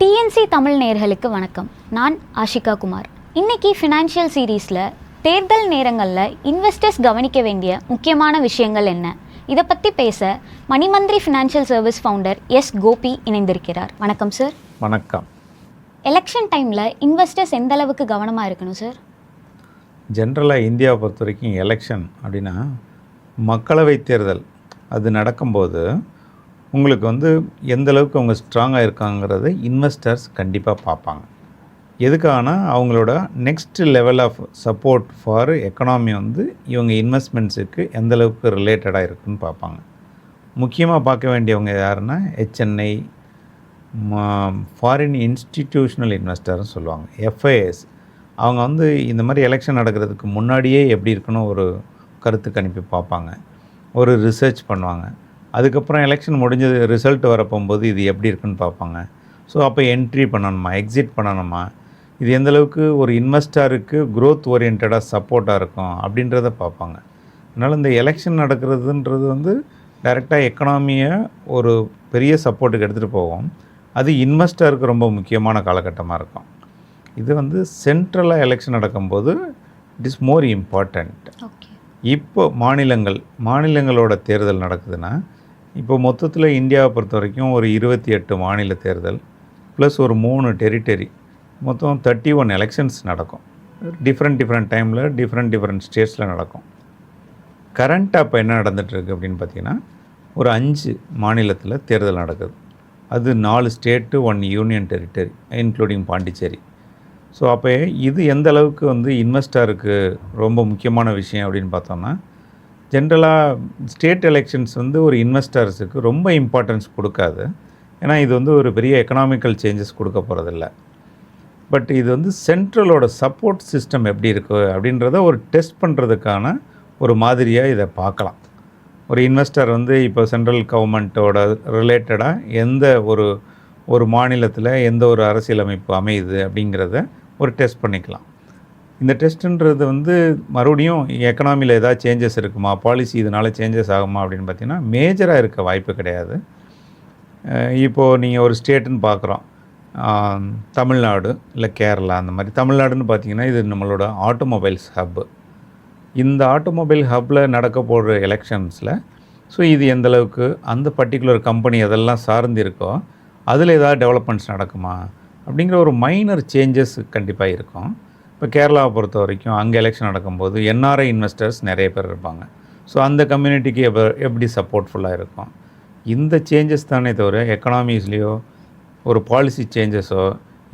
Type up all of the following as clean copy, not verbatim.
DNC Tamil நேயர்களுக்கு வணக்கம். நான் ஆஷிகா குமார். இன்னைக்கு ஃபினான்ஷியல் சீரீஸில் தேர்தல் நேரங்களில் இன்வெஸ்டர்ஸ் கவனிக்க வேண்டிய முக்கியமான விஷயங்கள் என்ன, இதை பற்றி பேச MoneyMantri financial service founder S Gopi இணைந்திருக்கிறார். வணக்கம் சார். வணக்கம். எலெக்ஷன் டைமில் இன்வெஸ்டர்ஸ் எந்த அளவுக்கு கவனமாக இருக்கணும் சார்? ஜென்ரலாக இந்தியாவை பொறுத்த வரைக்கும் எலெக்ஷன் அப்படின்னா மக்களவை தேர்தல் அது நடக்கும்போது உங்களுக்கு எந்த அளவுக்கு அவங்க ஸ்ட்ராங்காக இருக்காங்கிறத இன்வெஸ்டர்ஸ் கண்டிப்பாக பார்ப்பாங்க. எதுக்காகனா அவங்களோட next level of support for economy இவங்க இன்வெஸ்ட்மெண்ட்ஸுக்கு எந்த அளவுக்கு ரிலேட்டடாக இருக்குன்னு பார்ப்பாங்க. முக்கியமாக பார்க்க வேண்டியவங்க யாருன்னா ஹெச்என்ஐ, ஃபாரின் இன்ஸ்டிடியூஷனல் இன்வெஸ்டர்னு சொல்லுவாங்க, எஃப்ஐஎஸ். அவங்க இந்த மாதிரி எலெக்ஷன் நடக்கிறதுக்கு முன்னாடியே எப்படி இருக்குன்னு ஒரு கருத்து கணிப்பு பார்ப்பாங்க, ஒரு ரிசர்ச் பண்ணுவாங்க. அதுக்கப்புறம் எலெக்ஷன் முடிஞ்சது ரிசல்ட் வரப்போகும்போது இது எப்படி இருக்குன்னு பார்ப்பாங்க. ஸோ அப்போ என்ட்ரி பண்ணணுமா, எக்ஸிட் பண்ணணுமா, இது எந்தளவுக்கு ஒரு இன்வெஸ்டருக்கு க்ரோத் ஓரியன்டாக சப்போர்ட்டாக இருக்கும் அப்படின்றத பார்ப்பாங்க. அதனால் இந்த எலெக்ஷன் நடக்கிறதுன்றது டைரெக்டாக எக்கனாமியை ஒரு பெரிய சப்போர்ட்டுக்கு எடுத்துகிட்டு போகும். அது இன்வெஸ்டருக்கு ரொம்ப முக்கியமான காலகட்டமாக இருக்கும். இது சென்ட்ரலாக எலெக்ஷன் நடக்கும்போது இட் இஸ் மோர் இம்பார்ட்டண்ட். இப்போ மாநிலங்களோட தேர்தல் நடக்குதுன்னா, இப்போ மொத்தத்தில் இந்தியாவை பொறுத்த வரைக்கும் ஒரு 28 மாநில தேர்தல் ப்ளஸ் ஒரு 3 டெரிட்டரி, மொத்தம் 31 எலெக்ஷன்ஸ் நடக்கும். டிஃப்ரெண்ட் டைமில் டிஃப்ரெண்ட் ஸ்டேட்ஸில் நடக்கும். கரண்ட்டாக இப்போ என்ன நடந்துகிட்ருக்கு அப்படின்னு பார்த்திங்கன்னா, ஒரு 5 மாநிலத்தில் தேர்தல் நடக்குது. அது 4 state, 1 union territory including Pondicherry. So அப்போ இது எந்த அளவுக்கு இன்வெஸ்டருக்கு ரொம்ப முக்கியமான விஷயம் அப்படின்னு பார்த்தோம்னா, ஜென்ரலாக ஸ்டேட் எலெக்ஷன்ஸ் ஒரு இன்வெஸ்டர்ஸுக்கு ரொம்ப இம்பார்ட்டன்ஸ் கொடுக்காது. ஏன்னா இது ஒரு பெரிய எக்கனாமிக்கல் சேஞ்சஸ் கொடுக்க போகிறதில்ல. பட் இது சென்ட்ரலோட சப்போர்ட் சிஸ்டம் எப்படி இருக்குது அப்படின்றத ஒரு டெஸ்ட் பண்ணுறதுக்கான ஒரு மாதிரியாக இதை பார்க்கலாம். ஒரு இன்வெஸ்டர் இப்போ சென்ட்ரல் கவர்மெண்ட்டோட ரிலேட்டடாக எந்த ஒரு மாநிலத்தில் எந்த ஒரு அரசியலமைப்பு அமையுது அப்படிங்கிறத ஒரு டெஸ்ட் பண்ணிக்கலாம். இந்த டெஸ்ட்டுன்றது மறுபடியும் எக்கனாமியில் ஏதாவது சேஞ்சஸ் இருக்குமா, பாலிசி இதனால் சேஞ்சஸ் ஆகுமா அப்படின்னு பார்த்திங்கன்னா மேஜராக இருக்க வாய்ப்பு கிடையாது. இப்போது நீங்கள் ஒரு ஸ்டேட்டுன்னு பார்க்குறோம், தமிழ்நாடு இல்லை கேரளா, அந்த மாதிரி. தமிழ்நாடுன்னு பார்த்திங்கன்னா இது நம்மளோட ஆட்டோமொபைல்ஸ் ஹப்பு. இந்த ஆட்டோமொபைல் ஹப்பில் நடக்க போகிற எலெக்ஷன்ஸில் ஸோ இது எந்தளவுக்கு அந்த பர்டிகுலர் கம்பெனி எதெல்லாம் சார்ந்து இருக்கோ அதில் ஏதாவது டெவலப்மெண்ட்ஸ் நடக்குமா அப்படிங்கிற ஒரு மைனர் சேஞ்சஸ் கண்டிப்பாக இருக்கும். இப்போ கேரளாவை பொறுத்த வரைக்கும் அங்கே எலெக்ஷன் நடக்கும்போது என்ஆர்ஐ இன்வெஸ்டர்ஸ் நிறைய பேர் இருப்பாங்க. ஸோ அந்த கம்யூனிட்டிக்கு எப்படி சப்போர்ட்ஃபுல்லாக இருக்கும். இந்த சேஞ்சஸ் தானே தவிர எக்கனாமிஸ்லேயோ ஒரு பாலிசி சேஞ்சஸோ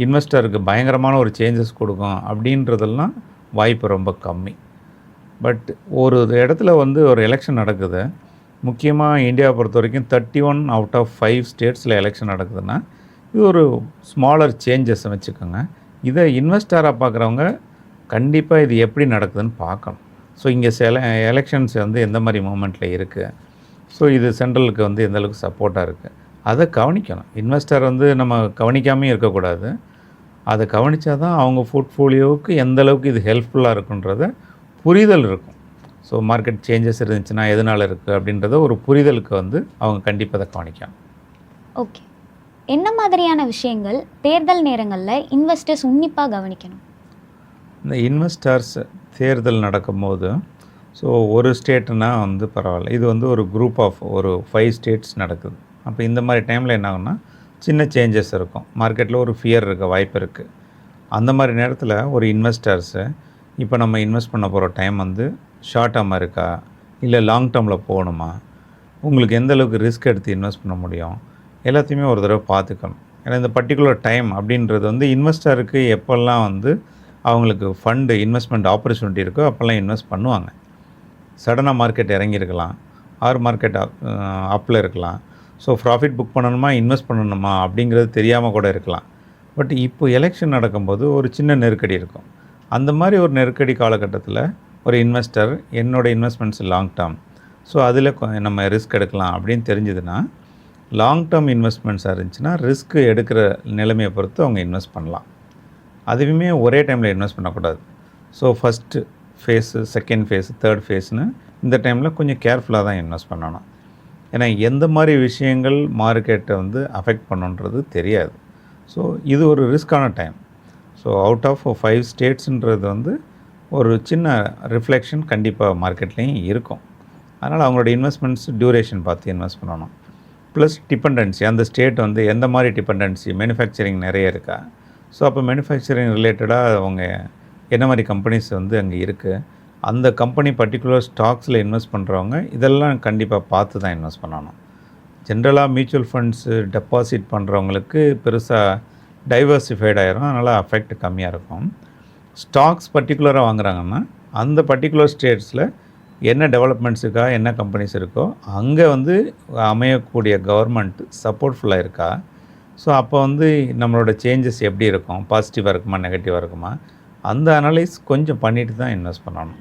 இன்வெஸ்டருக்கு பயங்கரமான ஒரு சேஞ்சஸ் கொடுக்கும் அப்படின்றதெல்லாம் வாய்ப்பு ரொம்ப கம்மி. பட் ஒரு இடத்துல ஒரு எலெக்ஷன் நடக்குது, முக்கியமாக இந்தியாவை பொறுத்த வரைக்கும் 31 அவுட் ஆஃப் 5 ஸ்டேட்ஸில் எலெக்ஷன் நடக்குதுன்னா இது ஒரு ஸ்மாலர் சேஞ்சஸ் வச்சுக்கோங்க. இதை இன்வெஸ்டராக பார்க்குறவங்க கண்டிப்பாக இது எப்படி நடக்குதுன்னு பார்க்கணும். ஸோ இங்கே எலெக்ஷன்ஸ் எந்த மாதிரி மூமெண்ட்டில் இருக்குது, ஸோ இது சென்ட்ரலுக்கு எந்தளவுக்கு சப்போர்ட்டாக இருக்குது, அதை கவனிக்கணும். இன்வெஸ்டர் நம்ம கவனிக்காமே இருக்கக்கூடாது. அதை கவனித்தா தான் அவங்க போர்ட்ஃபோலியோவுக்கு எந்தளவுக்கு இது ஹெல்ப்ஃபுல்லாக இருக்குன்றத புரிதல் இருக்கும். ஸோ மார்க்கெட் சேஞ்சஸ் இருந்துச்சுன்னா எதனால் இருக்குது அப்படின்றத ஒரு புரிதலுக்கு அவங்க கண்டிப்பாக அதை கவனிக்கணும். ஓகே, என்ன மாதிரியான விஷயங்கள் தேர்தல் நேரங்களில் இன்வெஸ்டர்ஸ் உன்னிப்பாக கவனிக்கணும்? இந்த இன்வெஸ்டர்ஸ் தேர்தல் நடக்கும்போது ஸோ ஒரு ஸ்டேட்டுனா பரவாயில்ல, இது ஒரு குரூப் ஆஃப் ஒரு 5 ஸ்டேட்ஸ் நடக்குது. அப்போ இந்த மாதிரி டைமில் என்ன ஆகுன்னா சின்ன சேஞ்சஸ் இருக்கும், மார்க்கெட்டில் ஒரு ஃபியர் இருக்க வாய்ப்பு இருக்குது. அந்த மாதிரி நேரத்தில் ஒரு இன்வெஸ்டர்ஸு இப்போ நம்ம இன்வெஸ்ட் பண்ண போகிற டைம் ஷார்ட் டேர்மாக இருக்கா இல்லை லாங் டேர்மில் போகணுமா, உங்களுக்கு எந்த அளவுக்கு ரிஸ்க் எடுத்து இன்வெஸ்ட் பண்ண முடியும், எல்லாத்தையுமே ஒரு தடவை பார்த்துக்கணும். ஏன்னா இந்த பர்டிகுலர் டைம் அப்படின்றது இன்வெஸ்டருக்கு எப்போல்லாம் அவங்களுக்கு ஃபண்டு இன்வெஸ்ட்மெண்ட் ஆப்பர்ச்சுனிட்டி இருக்கோ அப்போல்லாம் இன்வெஸ்ட் பண்ணுவாங்க. சடனாக மார்க்கெட் இறங்கியிருக்கலாம், மார்க்கெட் அப்பில் இருக்கலாம். ஸோ ப்ராஃபிட் புக் பண்ணணுமா இன்வெஸ்ட் பண்ணணுமா அப்படிங்கிறது தெரியாமல் கூட இருக்கலாம். பட் இப்போ எலெக்ஷன் நடக்கும்போது ஒரு சின்ன நெருக்கடி இருக்கும். அந்த மாதிரி ஒரு நெருக்கடி காலகட்டத்தில் ஒரு இன்வெஸ்டர் என்னோடய இன்வெஸ்ட்மெண்ட்ஸ் லாங் டேர்ம், ஸோ அதில் நம்ம ரிஸ்க் எடுக்கலாம் அப்படின்னு தெரிஞ்சதுன்னா, லாங் டேர்ம் இன்வெஸ்ட்மெண்ட்ஸாக இருந்துச்சுன்னா ரிஸ்க்கு எடுக்கிற நிலைமையை பொறுத்து அவங்க இன்வெஸ்ட் பண்ணலாம். அதுவுமே ஒரே டைமில் இன்வெஸ்ட் பண்ணக்கூடாது. So first phase, second phase, third ஃபேஸ்னு இந்த டைமில் கொஞ்சம் கேர்ஃபுல்லாக தான் இன்வெஸ்ட் பண்ணணும். ஏன்னா எந்த மாதிரி விஷயங்கள் மார்க்கெட்டை அஃபெக்ட் பண்ணுன்றது தெரியாது. ஸோ இது ஒரு ரிஸ்க்கான டைம். ஸோ அவுட் ஆஃப் 5 ஸ்டேட்ஸுன்றது வந்து ஒரு சின்ன ரிஃப்ளெக்ஷன் கண்டிப்பாக மார்க்கெட்லேயும் இருக்கும். அதனால் அவங்களோட இன்வெஸ்ட்மெண்ட்ஸ் டியூரேஷன் பார்த்து இன்வெஸ்ட் பண்ணணும். ப்ளஸ் டிபெண்டன்சி, அந்த ஸ்டேட் வந்து எந்த மாதிரி டிபெண்டன்சி, மேனுஃபேக்சரிங் நிறைய இருக்கா, ஸோ அப்போ மேனுஃபேக்சரிங் ரிலேட்டடாக அவங்க என்ன மாதிரி கம்பெனிஸ் வந்து அங்கே இருக்குது, அந்த கம்பெனி பர்டிகுலர் ஸ்டாக்ஸில் இன்வெஸ்ட் பண்ணுறவங்க இதெல்லாம் கண்டிப்பாக பார்த்து தான் இன்வெஸ்ட் பண்ணணும். ஜென்ரலாக மியூச்சுவல் ஃபண்ட்ஸு டெபாசிட் பண்ணுறவங்களுக்கு பெருசாக டைவர்சிஃபைட் ஆகிரும், அதனால் அஃபெக்ட் கம்மியாக இருக்கும். ஸ்டாக்ஸ் பர்டிகுலராக வாங்குறாங்கன்னா அந்த பர்டிகுலர் ஸ்டேட்ஸில் என்ன டெவலப்மெண்ட்ஸ் இருக்கா, என்ன கம்பெனிஸ் இருக்கோ அங்கே வந்து அமையக்கூடிய கவர்மெண்ட் சப்போர்ட்ஃபுல்லாக இருக்கா, ஸோ அப்போ வந்து நம்மளோட சேஞ்சஸ் எப்படி இருக்கும், பாசிட்டிவாக இருக்குமா நெகட்டிவாக இருக்குமா, அந்த அனலைஸ் கொஞ்சம் பண்ணிட்டு தான் இன்வெஸ்ட் பண்ணணும்.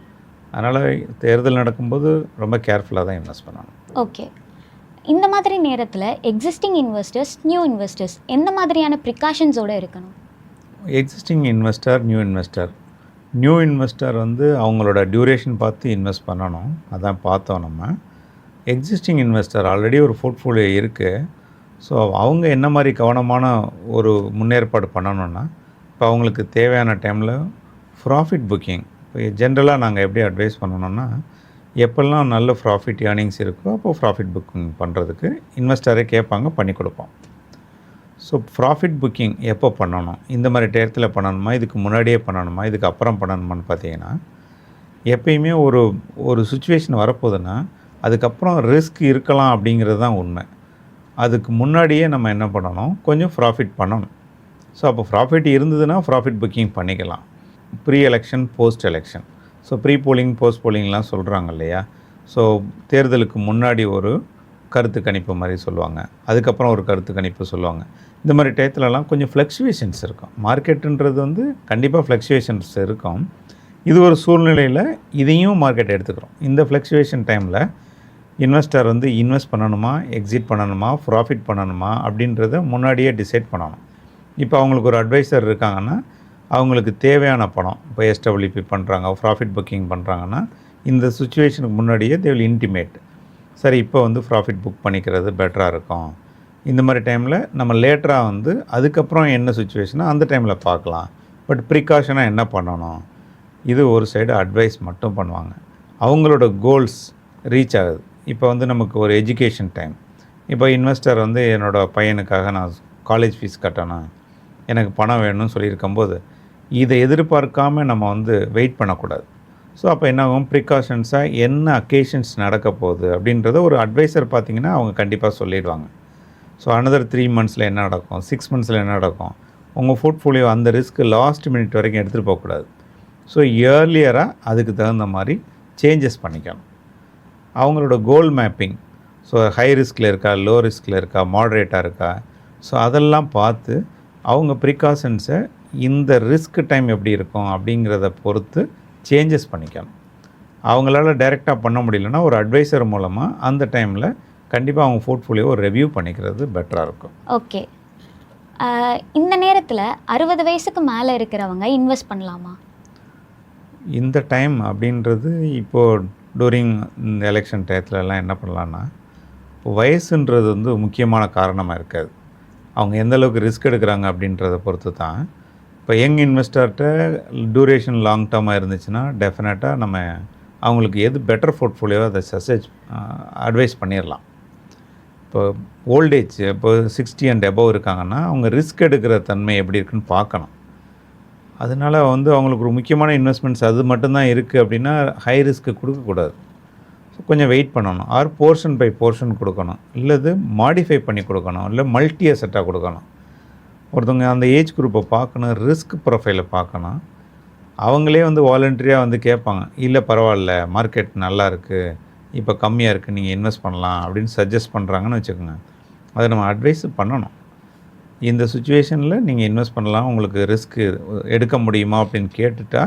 அதனால் தேர்தல் நடக்கும்போது ரொம்ப கேர்ஃபுல்லாக தான் இன்வெஸ்ட் பண்ணணும். ஓகே, இந்த மாதிரி நேரத்தில் எக்ஸிஸ்டிங் இன்வெஸ்டர்ஸ், நியூ இன்வெஸ்டர்ஸ் எந்த மாதிரியான ப்ரிகாஷன்ஸோடு இருக்கணும்? எக்ஸிஸ்டிங் இன்வெஸ்டர், நியூ இன்வெஸ்டர் வந்து அவங்களோட டியூரேஷன் பார்த்து இன்வெஸ்ட் பண்ணணும், அதான் பார்த்தோம் நம்ம. எக்ஸிஸ்டிங் இன்வெஸ்டர் ஆல்ரெடி ஒரு போர்ட்ஃபோலியோ இருக்குது, ஸோ அவங்க என்ன மாதிரி கவனமான ஒரு முன்னேற்பாடு பண்ணணுன்னா, இப்போ அவங்களுக்கு தேவையான டைமில் ப்ராஃபிட் புக்கிங், இப்போ ஜென்ரலாக நாங்கள் எப்படி அட்வைஸ் பண்ணணுன்னா, எப்போல்லாம் நல்ல ப்ராஃபிட் ஏர்னிங்ஸ் இருக்கோ அப்போ ப்ராஃபிட் புக்கிங் பண்ணுறதுக்கு இன்வெஸ்டரே கேட்பாங்க, பண்ணி கொடுப்போம். ஸோ ப்ராஃபிட் புக்கிங் எப்போ பண்ணணும், இந்த மாதிரி டயத்தில் பண்ணணுமா, இதுக்கு முன்னாடியே பண்ணணுமா, இதுக்கு அப்புறம் பண்ணணுமான்னு பார்த்தீங்கன்னா, எப்பயுமே ஒரு சுச்சுவேஷன் வரப்போகுதுன்னா அதுக்கப்புறம் ரிஸ்க் இருக்கலாம் அப்படிங்கிறது தான் உண்மை. அதுக்கு முன்னாடியே நம்ம என்ன பண்ணணும், கொஞ்சம் ப்ராஃபிட் பண்ணணும். ஸோ அப்போ ப்ராஃபிட் இருந்ததுன்னா ப்ராஃபிட் புக்கிங் பண்ணிக்கலாம். Pre election, post election, so pre polling, post போலிங்லாம் சொல்கிறாங்க இல்லையா. ஸோ தேர்தலுக்கு முன்னாடி ஒரு கருத்து கணிப்பு மாதிரி சொல்லுவாங்க, அதுக்கப்புறம் ஒரு கருத்து கணிப்பு சொல்லுவாங்க. இந்த மாதிரி டயத்துலலாம் கொஞ்சம் ஃப்ளக்சுவேஷன்ஸ் இருக்கும். மார்க்கெட்டுன்றது வந்து கண்டிப்பாக ஃப்ளக்சுவேஷன்ஸ் இருக்கும். இது ஒரு சூழ்நிலையில் இதையும் மார்க்கெட் எடுத்துக்கிறோம். இந்த ஃப்ளக்சுவேஷன் டைமில் இன்வெஸ்டர் வந்து இன்வெஸ்ட் பண்ணணுமா, எக்ஸிட் பண்ணணுமா, ப்ராஃபிட் பண்ணணுமா அப்படின்றத முன்னாடியே டிசைட் பண்ணணும். இப்போ அவங்களுக்கு ஒரு அட்வைசர் இருக்காங்கன்னா அவங்களுக்கு தேவையான பணம், இப்போ எஸ்டபிள்யூபி பண்ணுறாங்க, ப்ராஃபிட் புக்கிங் பண்ணுறாங்கன்னா இந்த சுச்சுவேஷனுக்கு முன்னாடியே தே வில் இன்டிமேட், சரி இப்போ வந்து ப்ராஃபிட் புக் பண்ணிக்கிறது பெட்டராக இருக்கும், இந்த மாதிரி டைமில் நம்ம லேட்டராக வந்து அதுக்கப்புறம் என்ன சுச்சுவேஷனோ அந்த டைமில் பார்க்கலாம், பட் ப்ரிகாஷனாக என்ன பண்ணணும், இது ஒரு சைடு அட்வைஸ் மட்டும் பண்ணுவாங்க. அவங்களோட கோல்ஸ் ரீச் ஆகுது. இப்போ வந்து நமக்கு ஒரு எஜுகேஷன் டைம், இப்போ இன்வெஸ்டர் வந்து என்னோடய பையனுக்காக நான் காலேஜ் ஃபீஸ் கட்டணும், எனக்கு பணம் வேணும்னு சொல்லியிருக்கும்போது இதை எதிர்பார்க்காமல் நம்ம வந்து வெயிட் பண்ணக்கூடாது. ஸோ அப்போ என்ன ஆகும், ப்ரிகாஷன்ஸாக என்ன அக்கேஷன்ஸ் நடக்க போகுது அப்படின்றத ஒரு அட்வைசர் பார்த்திங்கன்னா அவங்க கண்டிப்பாக சொல்லிடுவாங்க. ஸோ அனதர் 3 monthஸில் என்ன நடக்கும், 6 monthஸில் என்ன நடக்கும், உங்கள் போர்ட்ஃபோலியோ அந்த ரிஸ்க்கு லாஸ்ட் மினிட் வரைக்கும் எடுத்துகிட்டு போகக்கூடாது. ஸோ இயர்லியராக அதுக்கு தகுந்த மாதிரி சேஞ்சஸ் பண்ணிக்கணும். அவங்களோட கோல் மேப்பிங், ஸோ ஹை ரிஸ்கில் இருக்கா, லோ ரிஸ்கில் இருக்கா, மாட்ரேட்டாக இருக்கா, ஸோ அதெல்லாம் பார்த்து அவங்க ப்ரிகாஷன்ஸை இந்த ரிஸ்க் டைம் எப்படி இருக்கும் அப்படிங்கிறத பொறுத்து சேஞ்சஸ் பண்ணிக்கணும். அவங்களால டைரெக்டாக பண்ண முடியலன்னா ஒரு அட்வைசர் மூலமாக அந்த டைமில் கண்டிப்பாக அவங்க போர்ட்ஃபோலியோ ரிவ்யூ பண்ணிக்கிறது பெட்டராக இருக்கும். ஓகே, இந்த நேரத்தில் 60 வயசுக்கு மேலே இருக்கிறவங்க இன்வெஸ்ட் பண்ணலாமா? இந்த டைம் அப்படின்றது இப்போது டூரிங் இந்த எலெக்ஷன் டயத்துலலாம் என்ன பண்ணலான்னா, இப்போ வயசுன்றது வந்து முக்கியமான காரணமாக இருக்காது, அவங்க எந்தளவுக்கு ரிஸ்க் எடுக்கிறாங்க அப்படின்றத பொறுத்து தான். இப்போ யங் இன்வெஸ்டர்கிட்ட டூரேஷன் லாங் டேர்மாக இருந்துச்சுன்னா டெஃபினட்டாக நம்ம அவங்களுக்கு எது பெட்டர் போர்ட்ஃபோலியோ அதை அட்வைஸ் பண்ணிடலாம். இப்போ ஓல்டேஜ், இப்போ 60 and above இருக்காங்கன்னா அவங்க ரிஸ்க் எடுக்கிற தன்மை எப்படி இருக்குன்னு பார்க்கணும். அதனால் வந்து அவங்களுக்கு ஒரு முக்கியமான இன்வெஸ்ட்மெண்ட்ஸ் அது மட்டும்தான் இருக்குது அப்படின்னா ஹை ரிஸ்க்கு கொடுக்கக்கூடாது. ஸோ கொஞ்சம் வெயிட் பண்ணணும், ஆர் போர்ஷன் பை போர்ஷன் கொடுக்கணும், இல்லது மாடிஃபை பண்ணி கொடுக்கணும், இல்லை மல்டி அசெட்டாக கொடுக்கணும். ஒருத்தவங்க அந்த ஏஜ் குரூப்பை பார்க்கணும், ரிஸ்க் ப்ரொஃபைலை பார்க்கணும். அவங்களே வந்து வாலண்டரியாக வந்து கேட்பாங்க, இல்லை பரவாயில்ல மார்க்கெட் நல்லா இருக்குது, இப்போ கம்மியாக இருக்குது, நீங்கள் இன்வெஸ்ட் பண்ணலாம் அப்படின்னு சஜஸ்ட் பண்ணுறாங்கன்னு வச்சுக்கோங்க. அதை நம்ம அட்வைஸ் பண்ணணும். இந்த சுச்சுவேஷனில் நீங்கள் இன்வெஸ்ட் பண்ணலாம், உங்களுக்கு ரிஸ்க்கு எடுக்க முடியுமா அப்படின்னு கேட்டுட்டா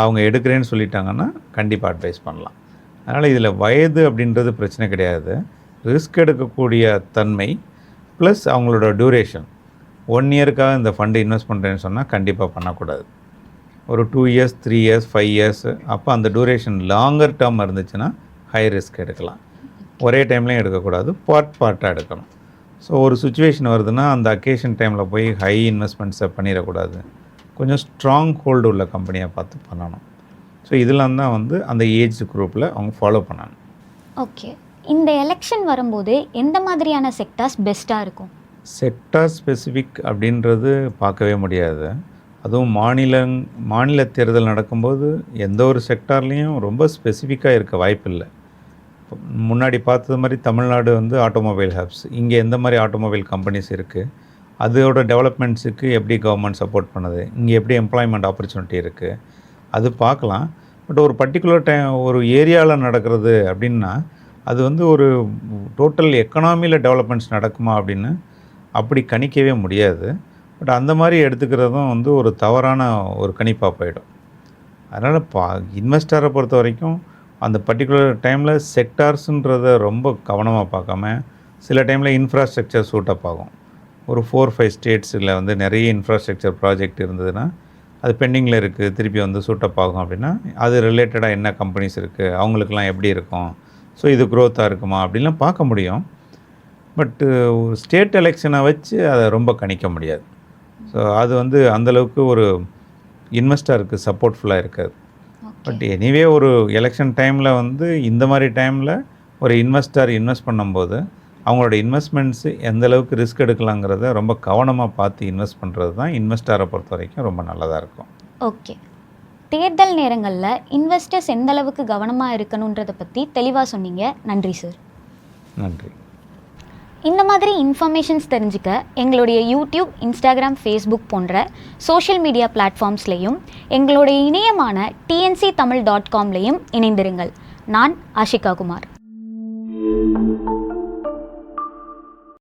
அவங்க எடுக்கிறேன்னு சொல்லிட்டாங்கன்னா கண்டிப்பாக அட்வைஸ் பண்ணலாம். அதனால் இதில் வயது அப்படின்றது பிரச்சனை கிடையாது, ரிஸ்க் எடுக்கக்கூடிய தன்மை ப்ளஸ் அவங்களோட டியூரேஷன். 1 இயருக்காக இந்த ஃபண்டு இன்வெஸ்ட் பண்ணுறேன்னு சொன்னால் கண்டிப்பாக பண்ணக்கூடாது. ஒரு 2 years, 3 years, 5 years, அப்போ அந்த டியூரேஷன் லாங்கர் டேர்ம் இருந்துச்சுன்னா ஹை ரிஸ்க் எடுக்கலாம். ஒரே டைம்லேயும் எடுக்கக்கூடாது, பார்ட்டாக எடுக்கணும். ஸோ ஒரு சுச்சுவேஷன் வருதுன்னா அந்த அக்கேஷன் டைமில் போய் ஹை இன்வெஸ்ட்மெண்ட்ஸை பண்ணிடக்கூடாது. கொஞ்சம் ஸ்ட்ராங் ஹோல்டு உள்ள கம்பெனியாக பார்த்து பண்ணணும். ஸோ இதெல்லாம் தான் வந்து அந்த ஏஜ் குரூப்பில் அவங்க ஃபாலோ பண்ணணும். ஓகே, இந்த எலெக்ஷன் வரும்போது எந்த மாதிரியான செக்டார்ஸ் பெஸ்ட்டாக இருக்கும்? செக்டார் ஸ்பெசிஃபிக் அப்படின்றது பார்க்கவே முடியாது. அதுவும் மாநில தேர்தல் நடக்கும்போது எந்த ஒரு செக்டார்லேயும் ரொம்ப ஸ்பெசிஃபிக்காக இருக்க வாய்ப்பில்லை. முன்னாடி பார்த்தது மாதிரி தமிழ்நாடு வந்து ஆட்டோமொபைல் ஹப்ஸ், இங்கே எந்த மாதிரி ஆட்டோமொபைல் கம்பெனிஸ் இருக்குது, அதோட டெவலப்மெண்ட்ஸுக்கு எப்படி கவர்மெண்ட் சப்போர்ட் பண்ணுது, இங்கே எப்படி எம்ப்ளாய்மெண்ட் ஆப்பர்ச்சுனிட்டி இருக்குது, அது பார்க்கலாம். பட் ஒரு பர்டிகுலர் ஒரு ஏரியாவில் நடக்கிறது அப்படின்னா அது வந்து ஒரு டோட்டல் எக்கனாமியில் டெவலப்மெண்ட்ஸ் நடக்குமா அப்படின்னு அப்படி கணிக்கவே முடியாது. பட் அந்த மாதிரி எடுத்துக்கிறதும் வந்து ஒரு தவறான ஒரு கணிப்பாக போயிடும். அதனால் இன்வெஸ்டரை பொறுத்த வரைக்கும் அந்த பர்டிகுலர் டைமில் செக்டார்ஸுன்றதை ரொம்ப கவனமாக பார்க்காம சில டைமில் இன்ஃப்ராஸ்ட்ரக்சர் சூட்டப் ஆகும். ஒரு 4-5 ஸ்டேட்ஸில் வந்து நிறைய இன்ஃப்ராஸ்ட்ரக்சர் ப்ராஜெக்ட் இருந்ததுன்னா அது பெண்டிங்கில் இருக்குது, திருப்பி வந்து சூட்டப் ஆகும். அப்படின்னா அது ரிலேட்டடாக என்ன கம்பெனிஸ் இருக்குது, அவங்களுக்கெல்லாம் எப்படி இருக்கும், ஸோ இது க்ரோத்தாக இருக்குமா அப்படின்லாம் பார்க்க முடியும். பட்டு ஸ்டேட் எலெக்ஷனை வச்சு அதை ரொம்ப கணிக்க முடியாது. ஸோ அது வந்து அந்தளவுக்கு ஒரு இன்வெஸ்டருக்கு சப்போர்ட்ஃபுல்லாக இருக்காது. பட் எனிவே ஒரு எலெக்ஷன் டைமில் வந்து இந்த மாதிரி டைமில் ஒரு இன்வெஸ்டர் இன்வெஸ்ட் பண்ணும்போது அவங்களோட இன்வெஸ்ட்மெண்ட்ஸு எந்தளவுக்கு ரிஸ்க் எடுக்கலாங்கிறத ரொம்ப கவனமாக பார்த்து இன்வெஸ்ட் பண்ணுறது தான் இன்வெஸ்டரை பொறுத்த வரைக்கும் ரொம்ப நல்லதாக இருக்கும். ஓகே, தேர்தல் நேரங்களில் இன்வெஸ்டர்ஸ் எந்த அளவுக்கு கவனமாக இருக்கணுன்றதை பற்றி தெளிவாக சொன்னீங்க. நன்றி சார். நன்றி. இந்த மாதிரி இன்ஃபர்மேஷன்ஸ் தெரிஞ்சுக்க எங்களுடைய யூடியூப், இன்ஸ்டாகிராம், ஃபேஸ்புக் போன்ற சோஷியல் மீடியா பிளாட்ஃபார்ம்ஸ்லையும் எங்களுடைய இணையமான tnctamil.comலையும் இணைந்திருங்கள். நான் ஆஷிகா குமார்.